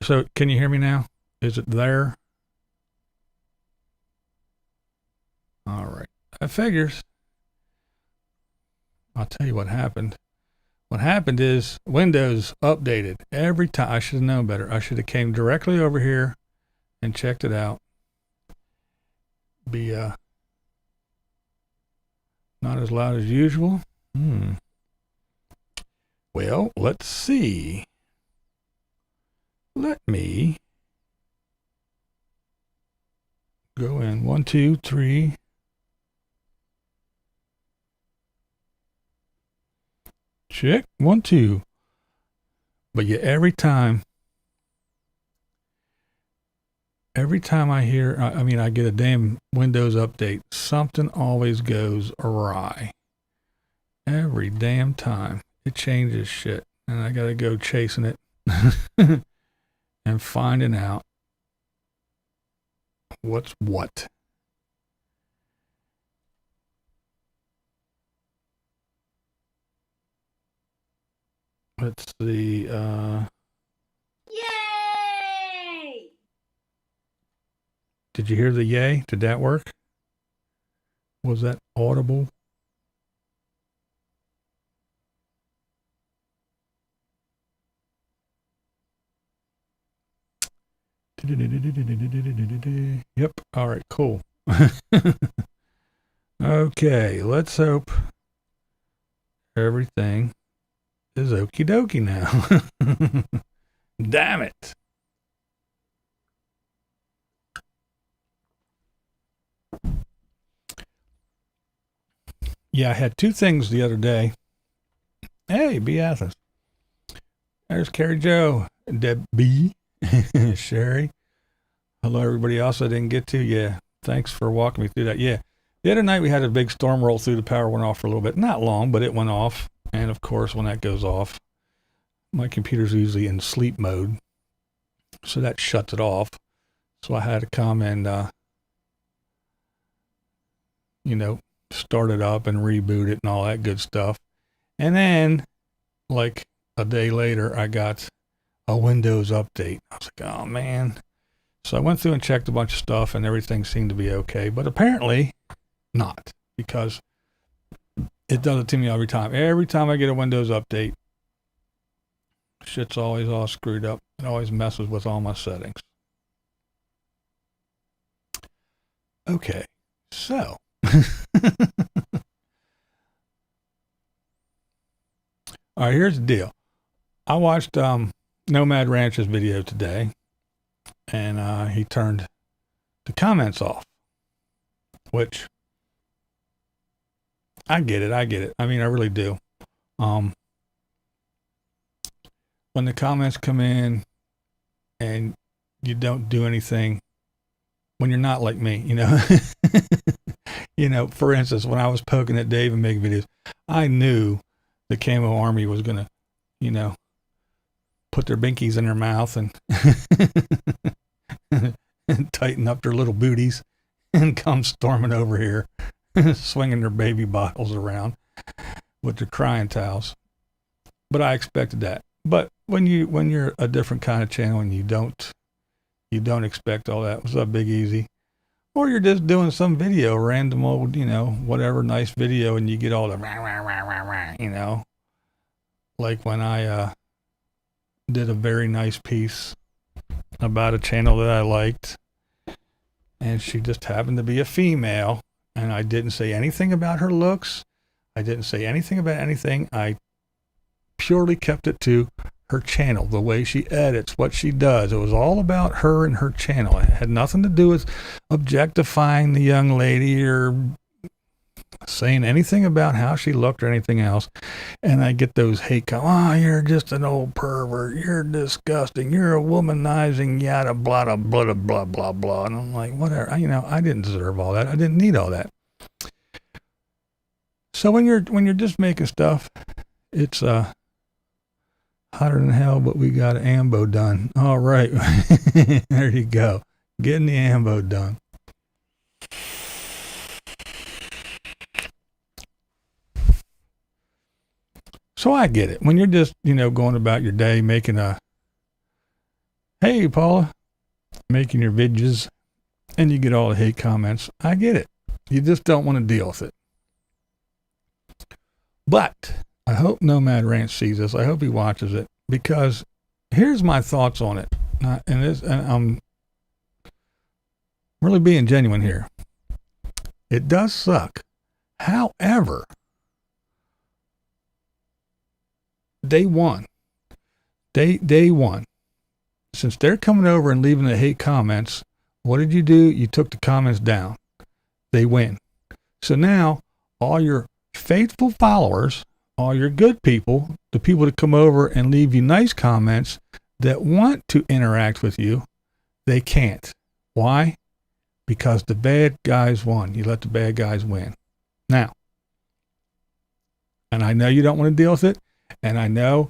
So can you hear me now? Is it there? All right. That figures. I'll tell you what happened. What happened is Windows updated every time. I should have known better. I should have came directly over here and checked it out. Be not as loud as usual. Well, let's see. Let me go in. 1, 2, 3. Check. 1, 2. But yeah, every time I hear, I get a damn Windows update, something always goes awry. Every damn time. It changes shit. And I gotta go chasing it and finding out what's what. Let's see. Yay! Did you hear the yay? Did that work? Was that audible? Yep. All right, cool. Okay, let's hope everything is okie dokie now. Damn it. Yeah, I had two things the other day. Hey, Beatrice. There's Carrie Joe, Debbie, Sherry. Hello, everybody else I didn't get to. Yeah, thanks for walking me through that. Yeah, the other night we had a big storm roll through. The power went off for a little bit. Not long, but it went off. And of course, when that goes off, my computer's usually in sleep mode. So that shuts it off. So I had to come and, start it up and reboot it and all that good stuff. And then, like a day later, I got a Windows update. I was like, oh man. So I went through and checked a bunch of stuff and everything seemed to be okay. But apparently not, because it does it to me every time. Every time I get a Windows update, shit's always all screwed up. It always messes with all my settings. Okay, so all right, here's the deal. I watched Nomad Ranch's video today, and he turned the comments off, which I get it. I mean, I really do. When the comments come in and you don't do anything, when you're not like me, for instance, when I was poking at Dave and making videos, I knew the Camo Army was going to, put their binkies in their mouth and, and tighten up their little booties and come storming over here, swinging their baby bottles around with their crying towels. But I expected that. But when you're a different kind of channel and you don't expect all that, what's up, Big Easy? Or you're just doing some video, random old, whatever nice video, and you get all the rah, rah, rah, rah, rah, like when I did a very nice piece about a channel that I liked, and she just happened to be a female, and I didn't say anything about her looks. I didn't say anything about anything. I purely kept it to her channel, the way she edits, what she does. It was all about her and her channel. It had nothing to do with objectifying the young lady or saying anything about how she looked or anything else. And I get those hate comments. Oh, you're just an old pervert. You're disgusting. You're a womanizing yada blah blah blah blah blah blah. And I'm like, whatever. I didn't deserve all that. I didn't need all that. So when you're just making stuff, it's hotter than hell, but we got an ambo done. All right. There you go. Getting the ambo done. So I get it. When you're just, going about your day making hey, Hey, Paula, making your videos, and you get all the hate comments. I get it. You just don't want to deal with it. But I hope Nomad Ranch sees this. I hope he watches it, because here's my thoughts on it. And I'm really being genuine here. It does suck. However, day one, since they're coming over and leaving the hate comments, what did you do? You took the comments down. They win. So now all your faithful followers, all your good people, the people that come over and leave you nice comments that want to interact with you, they can't. Why? Because the bad guys won. You let the bad guys win. Now, and I know you don't want to deal with it, and I know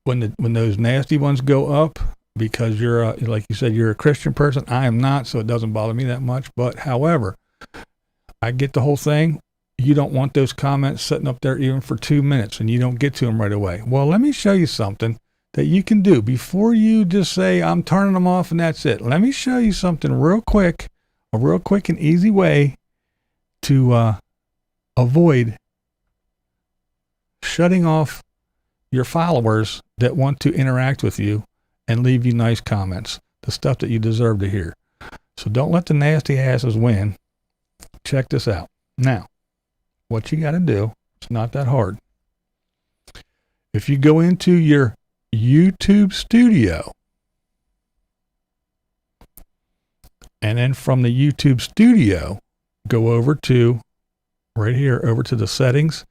when those nasty ones go up, because you're like you said, you're a Christian person. I am not, so it doesn't bother me that much. But however, I get the whole thing. You don't want those comments sitting up there even for 2 minutes, and you don't get to them right away. Well, let me show you something that you can do before you just say, I'm turning them off and that's it. Let me show you something real quick, a real quick and easy way to avoid shutting off your followers that want to interact with you and leave you nice comments, the stuff that you deserve to hear. So don't let the nasty asses win. Check this out. Now, what you got to do, it's not that hard. If you go into your YouTube studio, and then from the YouTube studio, go over to right here, over to the settings,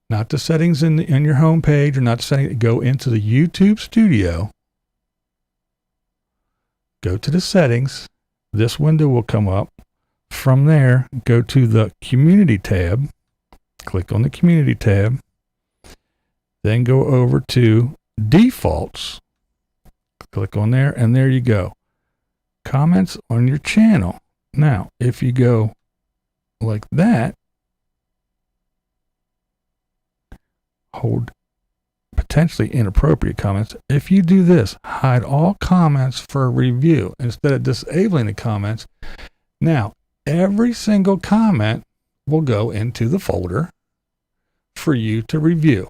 not the settings in your home page, or not the settings, go into the YouTube studio, go to the settings. This window will come up. From there, go to the community tab, click on the community tab, then go over to defaults, click on there, and there you go. Comments on your channel. Now, if you go like that, hold potentially inappropriate comments. If you do this, hide all comments for review instead of disabling the comments. Now, every single comment will go into the folder for you to review.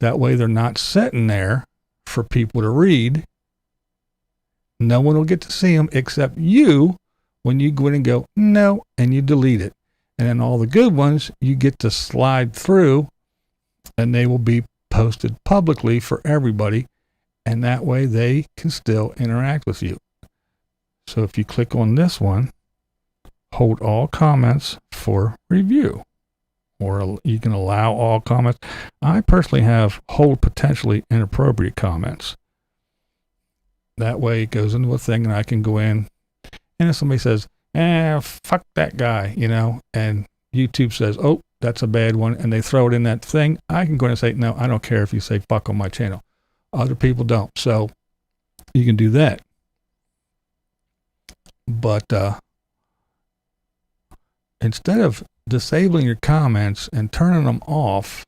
That way they're not sitting there for people to read. No one will get to see them except you when you go in and go, no, and you delete it. And then all the good ones, you get to slide through, and they will be posted publicly for everybody. And that way they can still interact with you. So if you click on this one, hold all comments for review, or you can allow all comments. I personally have hold potentially inappropriate comments. That way it goes into a thing, and I can go in, and if somebody says, fuck that guy, and YouTube says, oh, that's a bad one, and they throw it in that thing, I can go in and say, no, I don't care if you say fuck on my channel. Other people don't. So you can do that. But instead of disabling your comments and turning them off,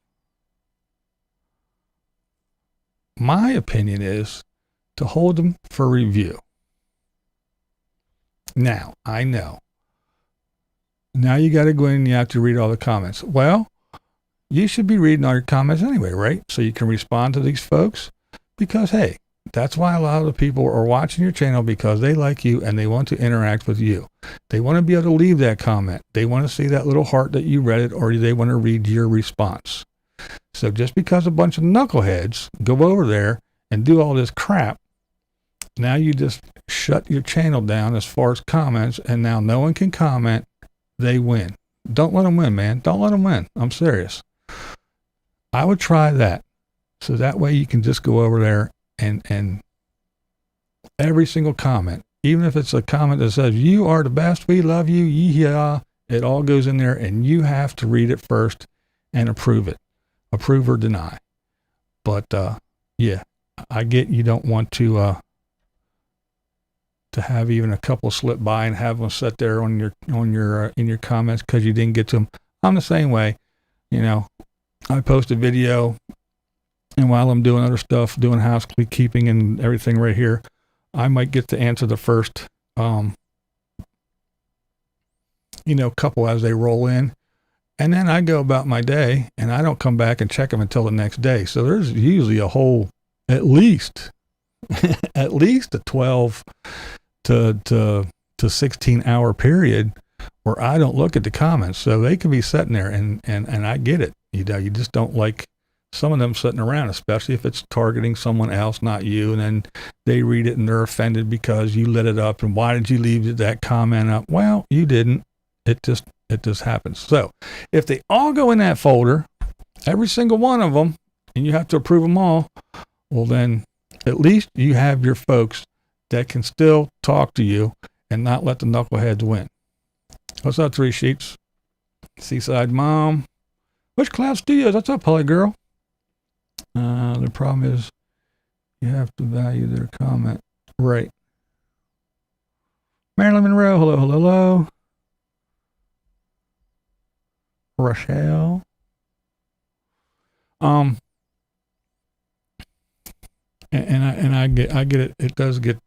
my opinion is to hold them for review. Now, I know. Now you got to go in and you have to read all the comments. Well, you should be reading all your comments anyway, right? So you can respond to these folks, because, hey, that's why a lot of the people are watching your channel, because they like you and they want to interact with you. They want to be able to leave that comment. They want to see that little heart that you read it, or they want to read your response. So just because a bunch of knuckleheads go over there and do all this crap, now you just shut your channel down as far as comments, and now no one can comment. They win. Don't let them win, man. Don't let them win. I'm serious. I would try that. So that way you can just go over there and every single comment, even if it's a comment that says, you are the best, we love you, yeah, it all goes in there, and you have to read it first and approve it. Approve or deny. But yeah, I get you don't want to have even a couple slip by and have them sit there on your in your comments because you didn't get to them. I'm the same way. I post a video, and while I'm doing other stuff, doing housekeeping and everything right here, I might get to answer the first, couple as they roll in. And then I go about my day, and I don't come back and check them until the next day. So there's usually a whole, at least a 12 to 16 hour period where I don't look at the comments. So they can be sitting there, and I get it. You just don't like some of them sitting around, especially if it's targeting someone else, not you. And then they read it and they're offended because you lit it up. And why did you leave that comment up? Well, you didn't. It just happens. So if they all go in that folder, every single one of them, and you have to approve them all, well, then at least you have your folks that can still talk to you and not let the knuckleheads win. What's up, Three Sheets? Seaside Mom. Which Cloud Studios? What's up, Polly Girl? The problem is you have to value their comment. Right. Marilyn Monroe. Hello, hello, hello. Rochelle. And I get it. It does get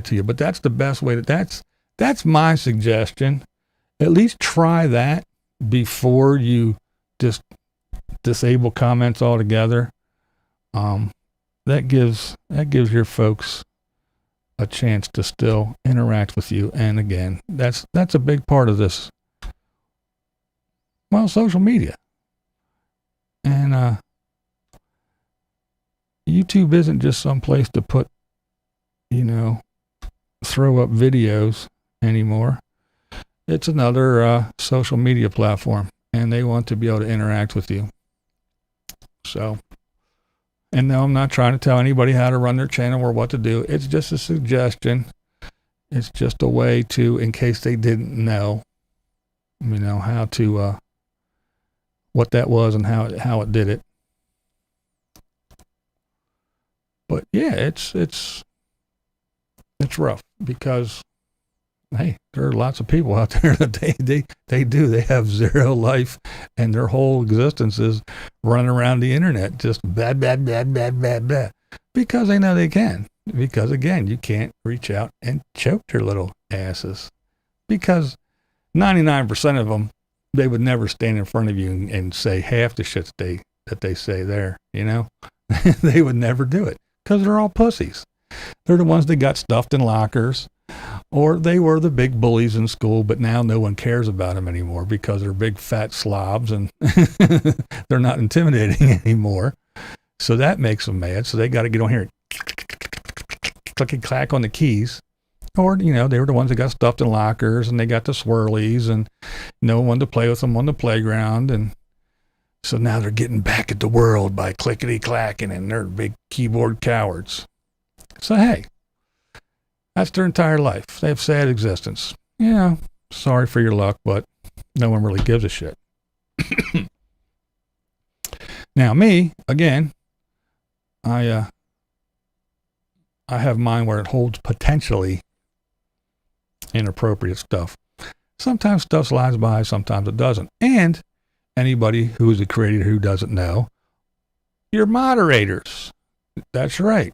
to you, but that's the best way that's my suggestion. At least try that before you just disable comments altogether. That gives your folks a chance to still interact with you. And again, that's a big part of this. Well, social media. And YouTube isn't just some place to put, throw up videos anymore. It's another social media platform, and they want to be able to interact with you. So, and no, I'm not trying to tell anybody how to run their channel or what to do. It's just a suggestion. It's just a way to, in case they didn't know, how to, what that was and how it did it. But yeah, it's rough because, hey, there are lots of people out there that they have zero life, and their whole existence is running around the internet just bad, because they know they can. Because again, you can't reach out and choke their little asses, because 99% of them, they would never stand in front of you and say half the shit that they say there. They would never do it because they're all pussies. They're the ones that got stuffed in lockers, or they were the big bullies in school, but now no one cares about them anymore because they're big fat slobs and they're not intimidating anymore. So that makes them mad. So they got to get on here and click and clack on the keys. Or, they were the ones that got stuffed in lockers, and they got the swirlies, and no one to play with them on the playground. And so now they're getting back at the world by clickety-clacking, and they're big keyboard cowards. So, hey, that's their entire life. They have sad existence. Sorry for your luck, but no one really gives a shit. Now, me, again, I have mine where it holds potentially inappropriate stuff. Sometimes stuff slides by, sometimes it doesn't. And anybody who is a creator who doesn't know, your moderators. That's right.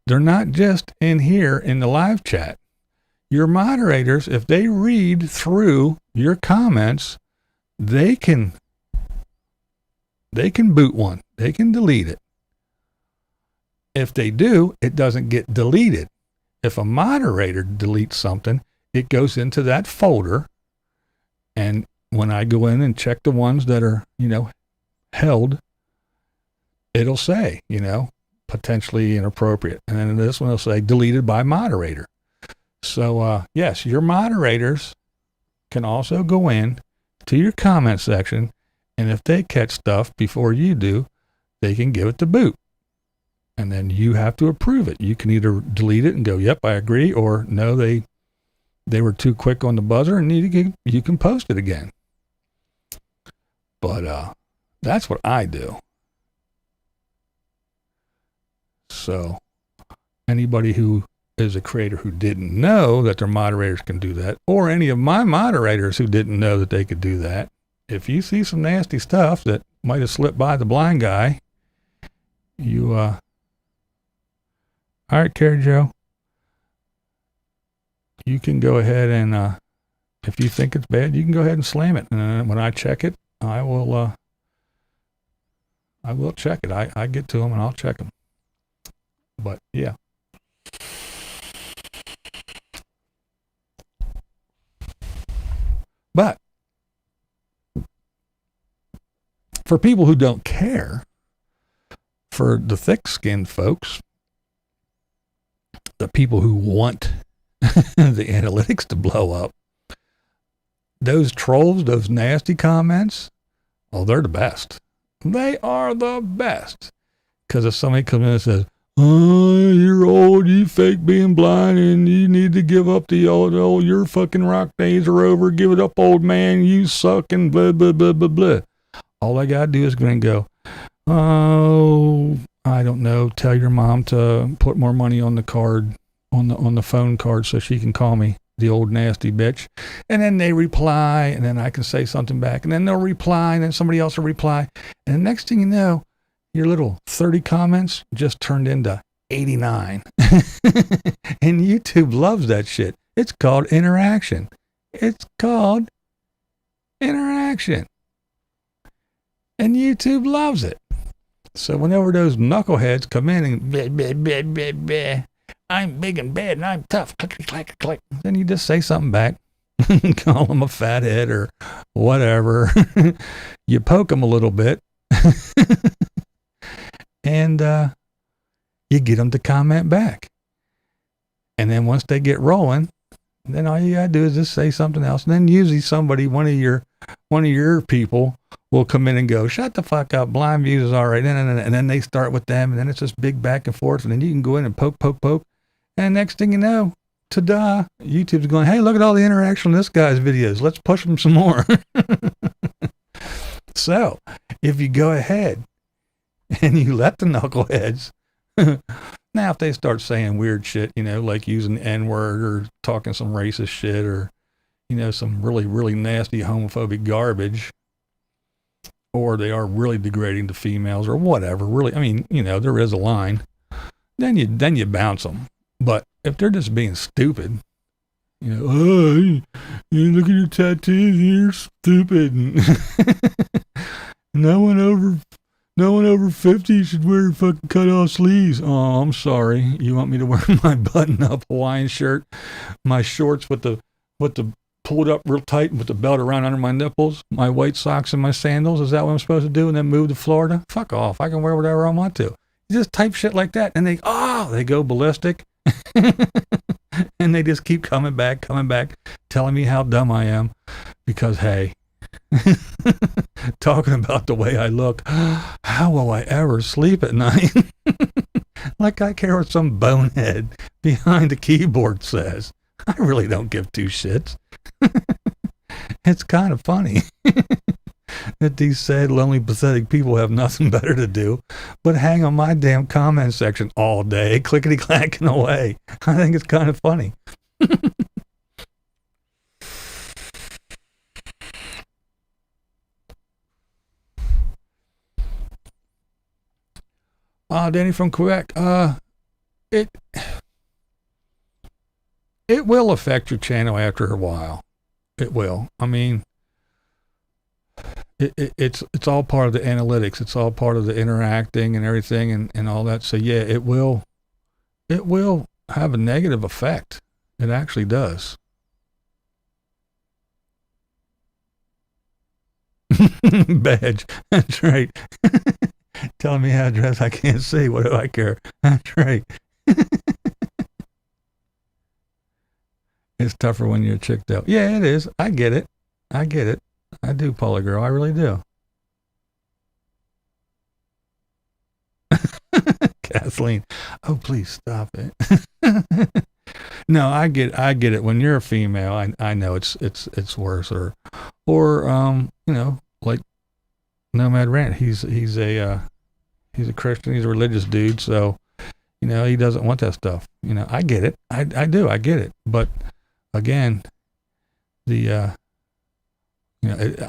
They're not just in here in the live chat. Your moderators, if they read through your comments, they can boot one. They can delete it. If they do, it doesn't get deleted. If a moderator deletes something, it goes into that folder. And when I go in and check the ones that are, held, it'll say, potentially inappropriate. And then this one will say deleted by moderator. So, yes, your moderators can also go in to your comment section. And if they catch stuff before you do, they can give it to boot. And then you have to approve it. You can either delete it and go, yep, I agree, or no, they were too quick on the buzzer and you can post it again. But that's what I do. So anybody who is a creator who didn't know that their moderators can do that, or any of my moderators who didn't know that they could do that, if you see some nasty stuff that might have slipped by the blind guy, All right, Carrie Joe. You can go ahead and, if you think it's bad, you can go ahead and slam it. And when I check it, I will check it. I get to them and I'll check them. But yeah. But for people who don't care, for the thick-skinned folks, the people who want the analytics to blow up, those trolls, those nasty comments, oh, they're the best. They are the best. Because if somebody comes in and says, oh, you're old, you fake being blind, and you need to give up the old, your fucking rock days are over, give it up, old man, you suck, and blah, blah, blah, blah, blah. All I gotta do is go and go, oh, I don't know, tell your mom to put more money on the card, on the phone card so she can call me the old nasty bitch. And then they reply, and then I can say something back, and then they'll reply, and then somebody else will reply. And the next thing you know, your little 30 comments just turned into 89. And YouTube loves that shit. It's called interaction. It's called interaction. And YouTube loves it. So whenever those knuckleheads come in and bleh, bleh, bleh, bleh, bleh, I'm big and bad and I'm tough, click, click, click, then you just say something back. Call them a fathead or whatever. You poke them a little bit. And you get them to comment back. And then once they get rolling, then all you gotta do is just say something else. And then usually somebody, one of your people will come in and go, shut the fuck up, BlindViews is all right. And then they start with them, and then it's just big back and forth. And then you can go in and poke. And next thing you know, ta-da, YouTube's going, hey, look at all the interaction on this guy's videos. Let's push them some more. So if you go ahead and you let the knuckleheads, now if they start saying weird shit, like using the N-word or talking some racist shit or, some really, really nasty homophobic garbage, or they are really degrading to females or whatever, really, there is a line, then you bounce them. But if they're just being stupid, oh, look at your tattoos, you're stupid. No one over 50 should wear fucking cut off sleeves. Oh, I'm sorry. You want me to wear my button up Hawaiian shirt, my shorts with the pulled up real tight with the belt around under my nipples, my white socks and my sandals? Is that what I'm supposed to do? And then move to Florida? Fuck off. I can wear whatever I want to. You just type shit like that, and they go ballistic. And they just keep coming back, telling me how dumb I am. Because, hey, talking about the way I look, how will I ever sleep at night? Like I care what some bonehead behind the keyboard says. I really don't give two shits. It's kind of funny that these sad, lonely, pathetic people have nothing better to do but hang on my damn comment section all day, clickety-clacking away. I think it's kind of funny. Danny from Quebec. It will affect your channel after a while. It will. It's all part of the analytics. It's all part of the interacting and everything and all that. So yeah, it will have a negative effect. It actually does. Badge. That's right. Telling me how to dress, I can't see. What do I care? That's right. It's tougher when you're a chick, though. Yeah, it is. I get it. I do, Paula girl. I really do. Kathleen. Oh, please stop it. No, I get it. When you're a female, I know it's worse. Or like Nomad Rant. He's a Christian. He's a religious dude. So, he doesn't want that stuff. I get it. I do. I get it. But again,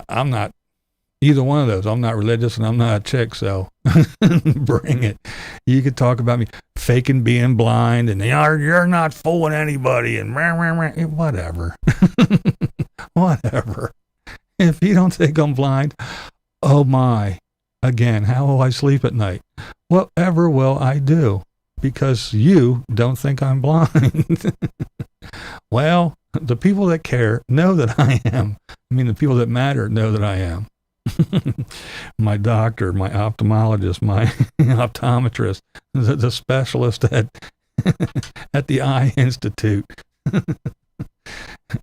I'm not Either one of those. I'm not religious and I'm not a chick, so bring it. You could talk about me faking being blind and you're not fooling anybody and whatever. Whatever. If you don't think I'm blind, oh my. Again, how will I sleep at night? Whatever will I do? Because you don't think I'm blind. Well, the people that care know that I am. I mean, the people that matter know that I am. My doctor, my ophthalmologist, my optometrist, the specialist at the Eye Institute.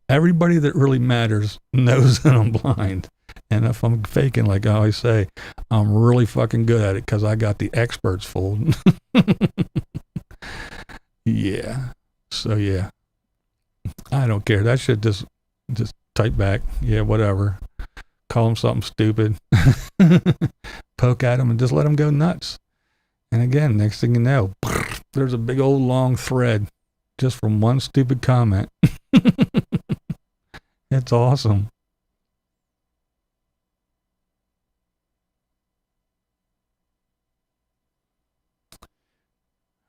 Everybody that really matters knows that I'm blind. And if I'm faking, like I always say, I'm really fucking good at it because I got the experts fooled. Yeah. So yeah. I don't care. That shit just type back. Yeah, whatever. Call them something stupid. Poke at them and just let them go nuts. And again, next thing you know, there's a big old long thread just from one stupid comment. It's awesome.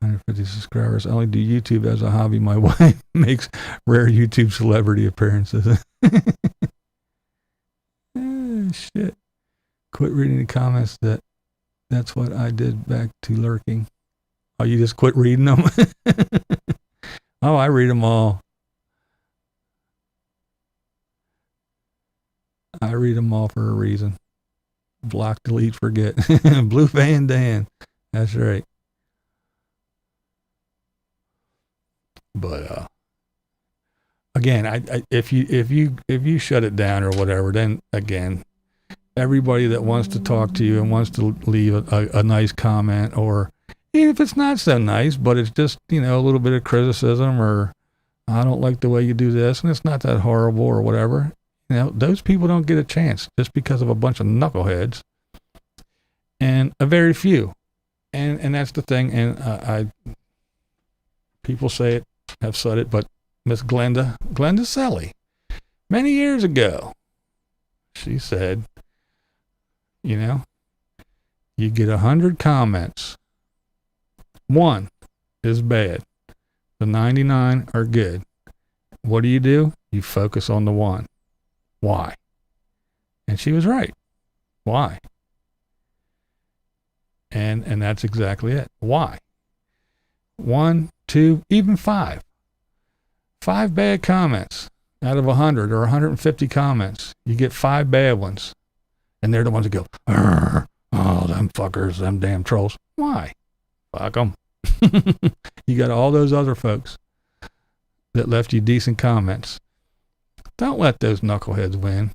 $150 subscribers. I only do YouTube as a hobby. My wife makes rare YouTube celebrity appearances. Shit. Quit reading the comments. That's what I did back to lurking. Oh, you just quit reading them? Oh, I read them all. I read them all for a reason. Block, delete, forget. Blue Van Dan. That's right. But again, if you shut it down or whatever, then again, everybody that wants to talk to you and wants to leave a nice comment, or even if it's not so nice, but it's just, a little bit of criticism, or I don't like the way you do this, and it's not that horrible or whatever, those people don't get a chance just because of a bunch of knuckleheads, and a very few, and that's the thing. And people say it, have said it, but Miss Glenda Selly, many years ago, she said, you get 100 comments. 1 is bad. The 99 are good. What do? You focus on the 1. Why? And she was right. Why? And that's exactly it. Why? 1, 2, even 5. 5 bad comments out of 100 or 150 comments. You get 5 bad ones. And they're the ones that go, oh, them fuckers, them damn trolls. Why? Fuck them. You got all those other folks that left you decent comments. Don't let those knuckleheads win.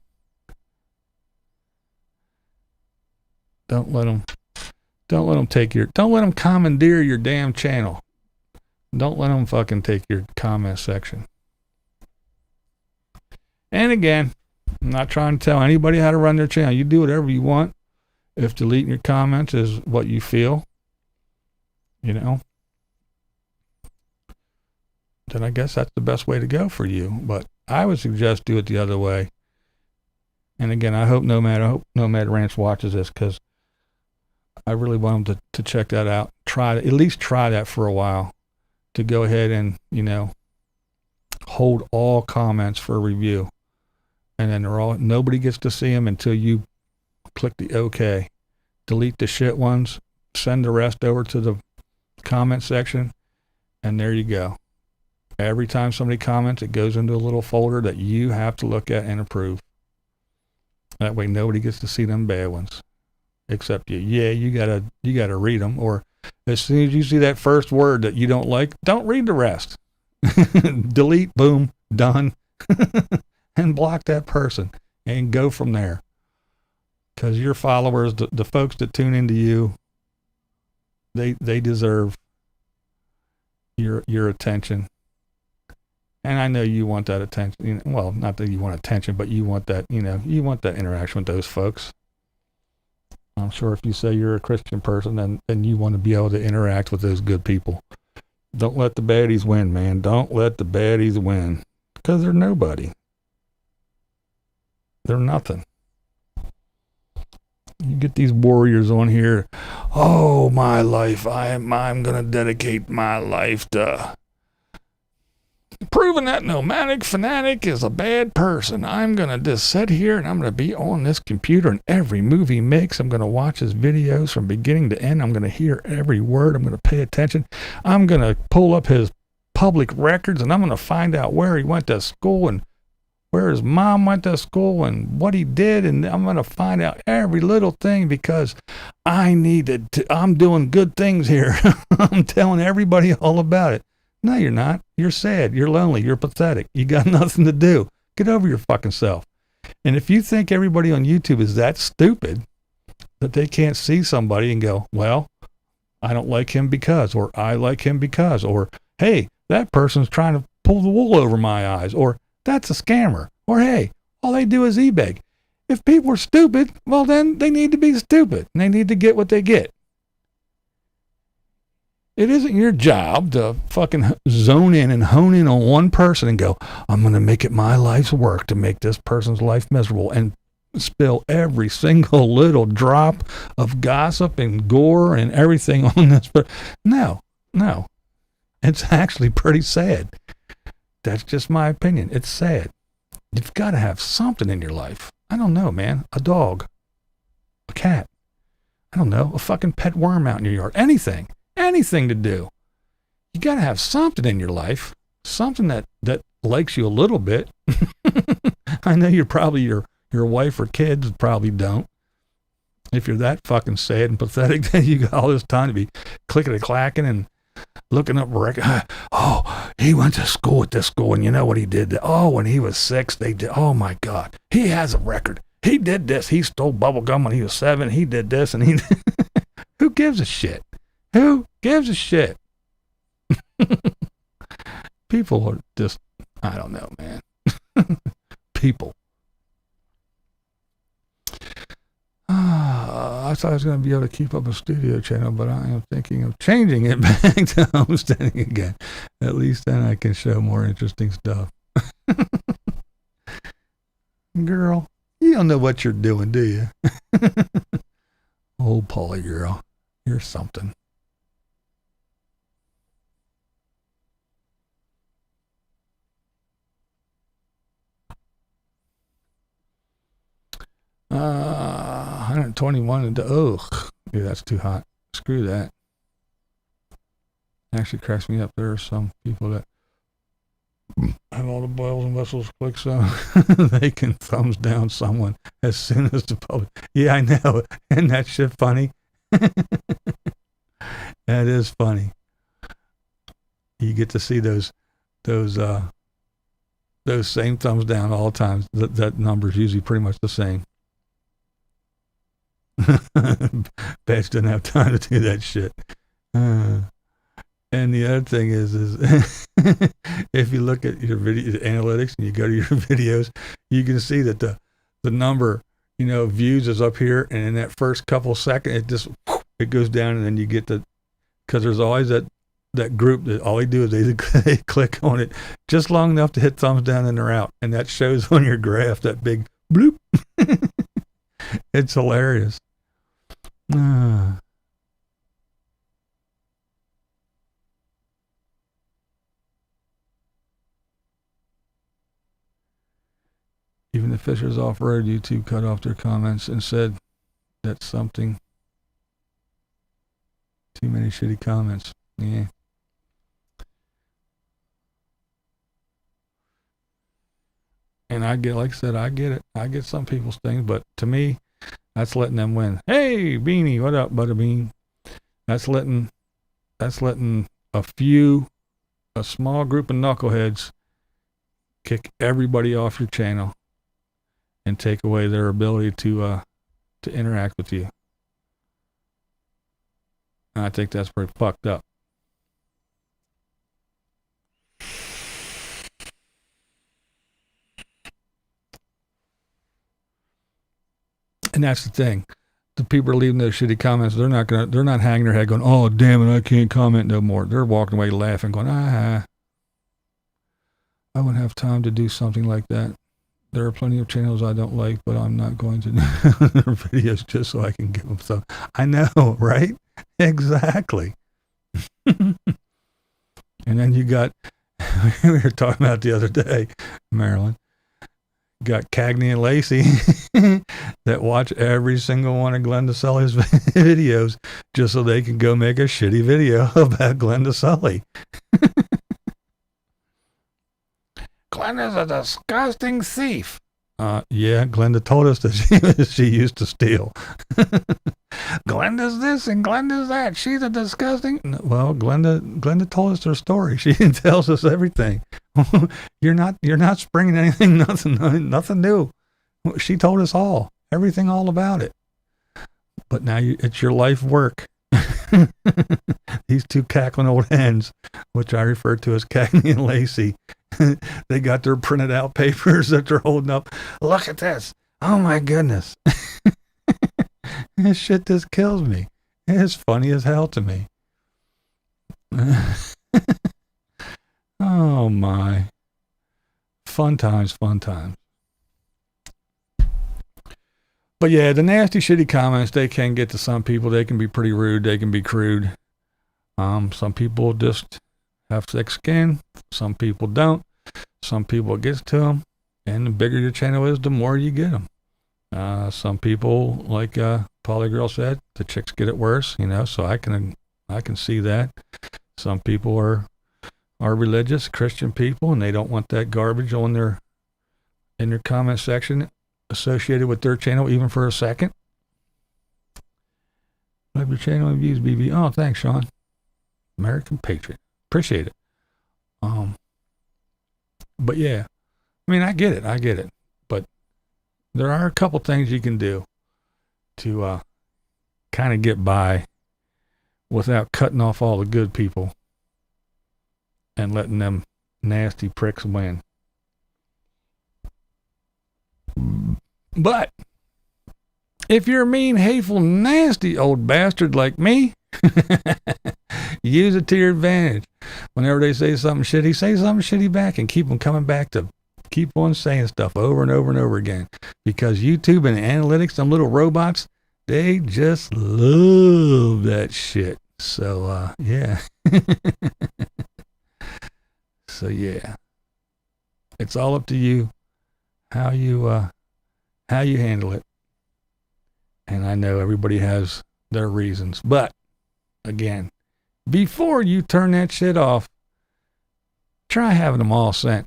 Don't let them don't let them commandeer your damn channel. Don't let them fucking take your comment section. And again, I'm not trying to tell anybody how to run their channel. You do whatever you want. If deleting your comments is what you feel, then I guess that's the best way to go for you. But I would suggest do it the other way. And again, I hope Nomad Ranch watches this, because I really want them to check that out. At least try that for a while, to go ahead and, hold all comments for review. And then nobody gets to see them until you click the OK. Delete the shit ones, send the rest over to the comment section, and there you go. Every time somebody comments, it goes into a little folder that you have to look at and approve. That way nobody gets to see them bad ones. Except you. Yeah, you gotta read them. Or as soon as you see that first word that you don't like, don't read the rest. Delete, boom, done. And block that person and go from there. Because your followers, the folks that tune into you, they deserve your attention. And I know you want that attention. Well, not that you want attention, but you want that, you want that interaction with those folks. I'm sure if you say you're a Christian person, then you want to be able to interact with those good people. Don't let the baddies win, man. Don't let the baddies win. Because they're nobody. They're nothing. You get these warriors on here. Oh, my life. I'm going to dedicate my life to proving that nomadic fanatic is a bad person. I'm going to just sit here and I'm going to be on this computer, and every move he makes, I'm going to watch his videos from beginning to end. I'm going to hear every word. I'm going to pay attention. I'm going to pull up his public records, and I'm going to find out where he went to school and where his mom went to school and what he did. And I'm going to find out every little thing because I'm doing good things here. I'm telling everybody all about it. No, you're not. You're sad. You're lonely. You're pathetic. You got nothing to do. Get over your fucking self. And if you think everybody on YouTube is that stupid that they can't see somebody and go, well, I don't like him because, or I like him because, or, hey, that person's trying to pull the wool over my eyes, or that's a scammer, or, hey, all they do is e-beg. If people are stupid, well, then they need to be stupid and they need to get what they get. It isn't your job to fucking zone in and hone in on one person and go, I'm going to make it my life's work to make this person's life miserable and spill every single little drop of gossip and gore and everything on this. No. It's actually pretty sad. That's just my opinion. It's sad. You've got to have something in your life. I don't know, man. A dog. A cat. I don't know. A fucking pet worm out in your yard. Anything to do. You got to have something in your life, something that likes you a little bit. I know you're probably your wife or kids probably don't. If you're that fucking sad and pathetic, then you got all this time to be clickety clacking and looking up record. Oh, he went to school at this school, and you know what he did? Oh, when he was 6, they did. Oh my God, he has a record. He did this. He stole bubble gum when he was 7. He did this, and he. Who gives a shit? Who gives a shit? People are just, I don't know, man. People. I thought I was going to be able to keep up a studio channel, but I am thinking of changing it back to homesteading again. At least then I can show more interesting stuff. Girl, you don't know what you're doing, do you? Oh, Polly girl, you're something. Uh, 121 and ugh, yeah, that's too hot. Screw that. Actually cracks me up. There are some people that have all the bells and whistles clicked so they can thumbs down someone as soon as the public. Yeah, I know. Isn't that shit funny? That is funny. You get to see those same thumbs down all the time. That number's usually pretty much the same. Badge doesn't have time to do that shit. And the other thing is if you look at your video analytics and you go to your videos, you can see that the number, views is up here, and in that first couple seconds, it goes down, and then you get because there's always that group that all they do is they click on it just long enough to hit thumbs down and they're out, and that shows on your graph that big bloop. It's hilarious. Even the Fishers off-road YouTube cut off their comments and said that's something. Too many shitty comments. Yeah. And I get, like I said, I get it. I get some people's things, but to me, that's letting them win. Hey, Beanie, what up, Butterbean? That's letting a small group of knuckleheads kick everybody off your channel and take away their ability to interact with you. And I think that's pretty fucked up. And that's the thing. The people are leaving those shitty comments. They're not hanging their head going, oh, damn it, I can't comment no more. They're walking away laughing, going, I wouldn't have time to do something like that. there are plenty of channels I don't like, but I'm not going to do their videos just so I can give them some. I know, right? Exactly. And then you got, we were talking about the other day, Marilyn, got Cagney and Lacey that watch every single one of Glenda Sully's videos just so they can go make a shitty video about Glenda Sully. Glenda's a disgusting thief. Yeah, Glenda told us that she used to steal. Glenda's this and Glenda's that. She's a disgusting. Well, Glenda told us her story. She tells us everything. You're not springing anything, nothing new. She told us everything all about it. But now it's your life work. These two cackling old hens, which I refer to as Cagney and Lacey, they got their printed out papers that they're holding up. Look at this. Oh my goodness. This shit just kills me. It's funny as hell to me. Oh my. Fun times. But yeah, the nasty, shitty comments, they can get to some people. They can be pretty rude. They can be crude. Some people just have thick skin. Some people don't. Some people it gets to them. And the bigger your channel is, the more you get them. Some people, like Polly Girl said, the chicks get it worse, so I can see that. Some people are religious Christian people, and they don't want that garbage in their comment section associated with their channel even for a second. Love your channel and views, BB. Oh, thanks, Sean. American Patriot. Appreciate it. But yeah, I mean, I get it. But there are a couple things you can do to kind of get by without cutting off all the good people and letting them nasty pricks win. But if you're a mean, hateful, nasty old bastard like me, use it to your advantage. Whenever they say something shitty, say something shitty back and keep them coming back to keep on saying stuff over and over and over again. Because YouTube and analytics, them little robots, they just love that shit. So, yeah. So, yeah. It's all up to you how you handle it. And I know everybody has their reasons. But, again, before you turn that shit off, try having them all sent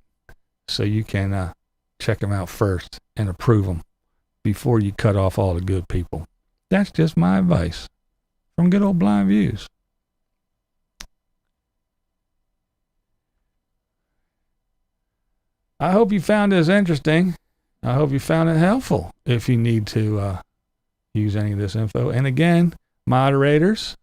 so you can check them out first and approve them before you cut off all the good people. That's just my advice from good old BlindViews. I hope you found this interesting. I hope you found it helpful if you need to use any of this info. And again, moderators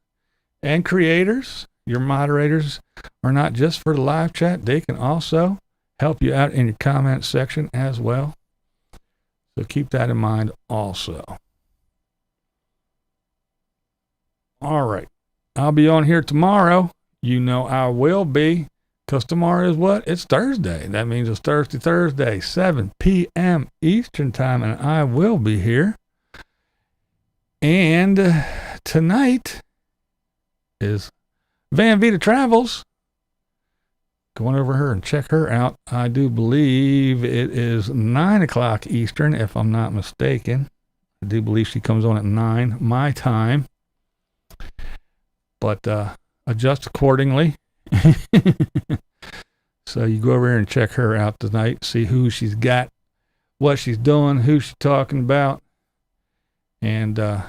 and creators, your moderators are not just for the live chat. They can also help you out in your comment section as well. So keep that in mind also. All right. I'll be on here tomorrow. You know I will be, because tomorrow is what? It's Thursday. That means it's Thursday, 7 p.m. Eastern time, and I will be here. And tonight is Van Vita Travels. Going over her and check her out. I do believe it is 9 o'clock Eastern, if I'm not mistaken. I do believe she comes on at 9 my time. But adjust accordingly. So you go over here and check her out tonight. See who she's got, what she's doing, who she's talking about. And you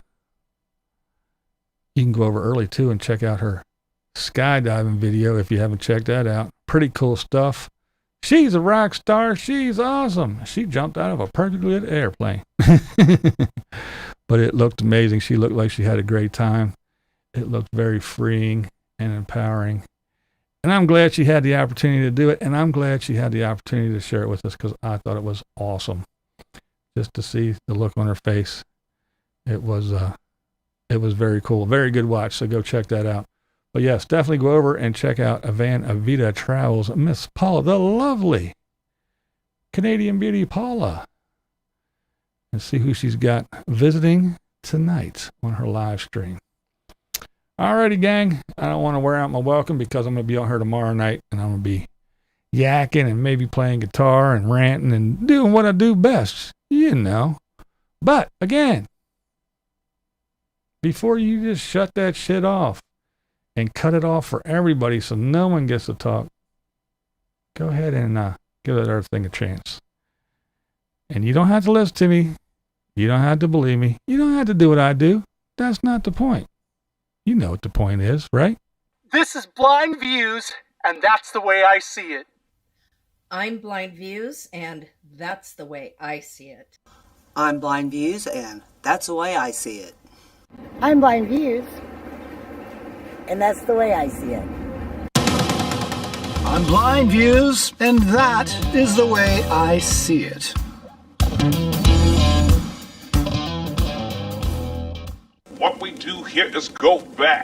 can go over early too and check out her skydiving video if you haven't checked that out. Pretty cool stuff. She's a rock star. She's awesome. She jumped out of a perfectly lit airplane. But it looked amazing. She looked like she had a great time. It looked very freeing and empowering. And I'm glad she had the opportunity to do it. And I'm glad she had the opportunity to share it with us, because I thought it was awesome. Just to see the look on her face. It was very cool. Very good watch. So go check that out. But yes, definitely go over and check out Van Vita Travels. Miss Paula, the lovely Canadian beauty Paula and see who she's got visiting tonight on her live stream. Alrighty, gang. I don't want to wear out my welcome because I'm going to be on here tomorrow night and I'm going to be yakking and maybe playing guitar and ranting and doing what I do best, you know. But again, before you just shut that shit off and cut it off for everybody so no one gets to talk, go ahead and give that other thing a chance. And you don't have to listen to me. You don't have to believe me. You don't have to do what I do. That's not the point. You know what the point is, right? This is BlindViews, and that's the way I see it. I'm BlindViews, and that's the way I see it. I'm BlindViews, and that's the way I see it. I'm BlindViews, and that's the way I see it. I'm BlindViews, and that is the way I see it. What we do here is go back.